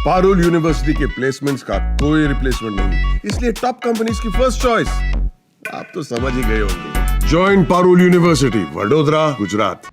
Parul university के placements का कोई रिप्लेसमेंट नहीं, इसलिए टॉप कंपनीज की फर्स्ट चॉइस। आप तो समझ ही गए होंगे। Join Parul university, Vadodara, Gujarat.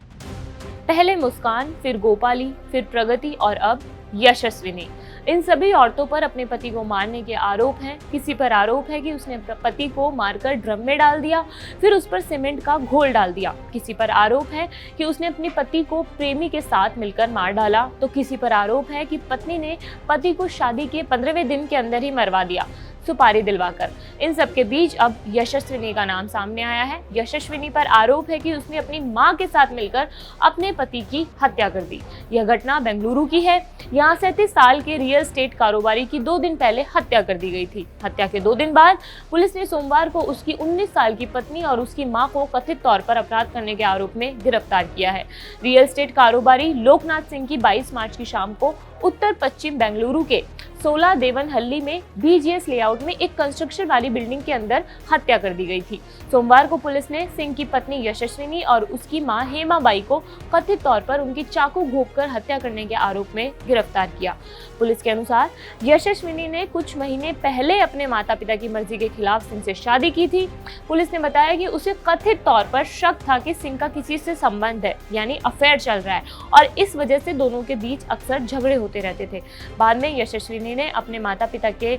पहले मुस्कान, फिर गोपाली, फिर प्रगति और अब यशस्विनी। इन सभी औरतों पर अपने पति को मारने के आरोप हैं। किसी पर आरोप है कि उसने पति को मारकर ड्रम में डाल दिया, फिर उस पर सीमेंट का घोल डाल दिया। किसी पर आरोप है कि उसने अपने पति को प्रेमी के साथ मिलकर मार डाला, तो किसी पर आरोप है कि पत्नी ने पति को शादी के 15वें दिन के अंदर ही मरवा दिया, सुपारी दिलवाकर। इन सब के बीच अब यशस्विनी का नाम सामने आया है। यशस्विनी पर आरोप है कि उसने अपनी मां के साथ मिलकर अपने पति की हत्या कर दी। यह घटना बेंगलुरु की है। यहाँ 37 साल के रियल एस्टेट कारोबारी की 2 दिन पहले हत्या कर दी गई थी। हत्या के 2 दिन बाद पुलिस ने सोमवार को उसकी 19 साल की पत्नी और उसकी मां को कथित तौर पर अपराध करने के आरोप में गिरफ्तार किया है। रियल एस्टेट कारोबारी लोकनाथ सिंह की 22 मार्च की शाम को उत्तर पश्चिम बेंगलुरु के 16 देवनहल्ली में BGS लेआउट में एक कंस्ट्रक्शन वाली बिल्डिंग के अंदर हत्या कर दी गई थी। सोमवार को पुलिस ने सिंह की पत्नी यशस्विनी और उसकी मां हेमा बाई को कथित तौर पर उनकी चाकू घोंपकर हत्या करने के आरोप में गिरफ्तार किया। पुलिस के अनुसार यशस्विनी ने कुछ महीने पहले अपने माता पिता की मर्जी के खिलाफ सिंह से शादी की थी। पुलिस ने बताया कि उसे कथित तौर पर शक था कि सिंह का किसी से संबंध है, यानी अफेयर चल रहा है, और इस वजह से दोनों के बीच अक्सर झगड़े होते रहते थे। बाद में यशस्विनी ने अपने माता पिता के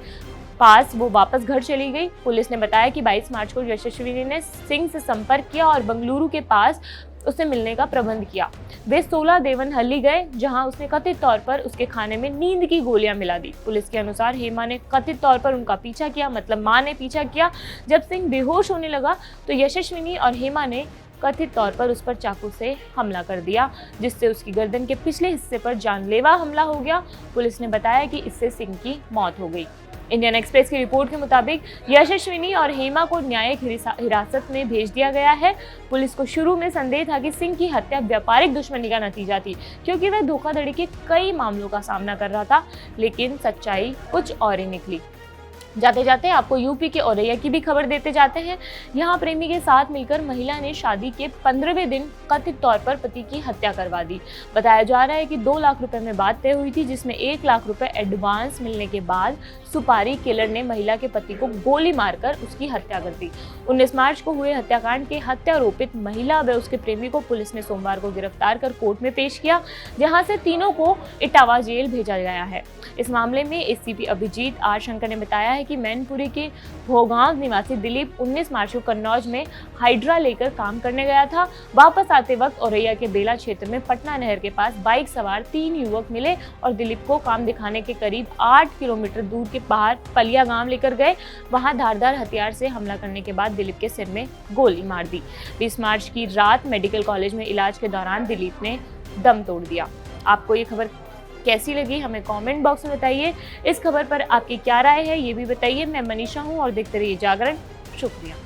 पास वो वापस घर चली गई। पुलिस ने बताया कि 22 मार्च को यशस्विनी ने सिंह से संपर्क किया और बेंगलुरु के पास उसे मिलने का प्रबंध किया। वे 16 देवनहल्ली गए, जहां उसने कथित तौर पर उसके खाने में नींद की गोलियां मिला दी। पुलिस के अनुसार हेमा ने कथित तौर पर उनका पीछा किया, मतलब मां ने पीछा किया। जब सिंह बेहोश होने लगा तो यशस्विनी और हेमा ने कथित तौर पर उस पर चाकू से हमला कर दिया, जिससे उसकी गर्दन के पिछले हिस्से पर जानलेवा हमला हो गया। पुलिस ने बताया कि इससे सिंह की मौत हो गई। इंडियन एक्सप्रेस की रिपोर्ट के मुताबिक यशस्विनी और हेमा को न्यायिक हिरासत में भेज दिया गया है। पुलिस को शुरू में संदेह था कि सिंह की हत्या व्यापारिक दुश्मनी का नतीजा थी, क्योंकि वह धोखाधड़ी के कई मामलों का सामना कर रहा था, लेकिन सच्चाई कुछ और ही निकली। जाते जाते आपको यूपी के औरैया की भी खबर देते जाते हैं। यहाँ प्रेमी के साथ मिलकर महिला ने शादी के 15वें दिन कथित तौर पर पति की हत्या करवा दी। बताया जा रहा है कि 2 लाख रुपए में बात तय हुई थी, जिसमें 1 लाख रुपए एडवांस मिलने के बाद सुपारी किलर ने महिला के पति को गोली मारकर उसकी हत्या कर दी। 19 मार्च को हुए हत्याकांड के हत्यारोपित महिला व उसके प्रेमी को पुलिस ने सोमवार को गिरफ्तार कर कोर्ट में पेश किया, जहां से तीनों को इटावा जेल भेजा गया है। इस मामले में ACP अभिजीत R शंकर ने बताया है कि मैनपुरी के भोगांव निवासी दिलीप 19 मार्च को कन्नौज में हाइड्रा लेकर काम करने गया था। वापस आते वक्त औरैया के बेला क्षेत्र में पटना नहर के पास बाइक सवार 3 युवक मिले और दिलीप को काम दिखाने के करीब 8 किलोमीटर दूर के बाहर पलिया गांव लेकर गए। वहां धारदार हथियार से हमला करने के बाद दिलीप के सिर में गोली मार दी। 20 मार्च की रात मेडिकल कॉलेज में इलाज के दौरान दिलीप ने दम तोड़ दिया। आपको ये खबर कैसी लगी हमें कमेंट बॉक्स में बताइए। इस खबर पर आपकी क्या राय है ये भी बताइए। मैं मनीषा हूँ और देखते रहिए जागरण। शुक्रिया।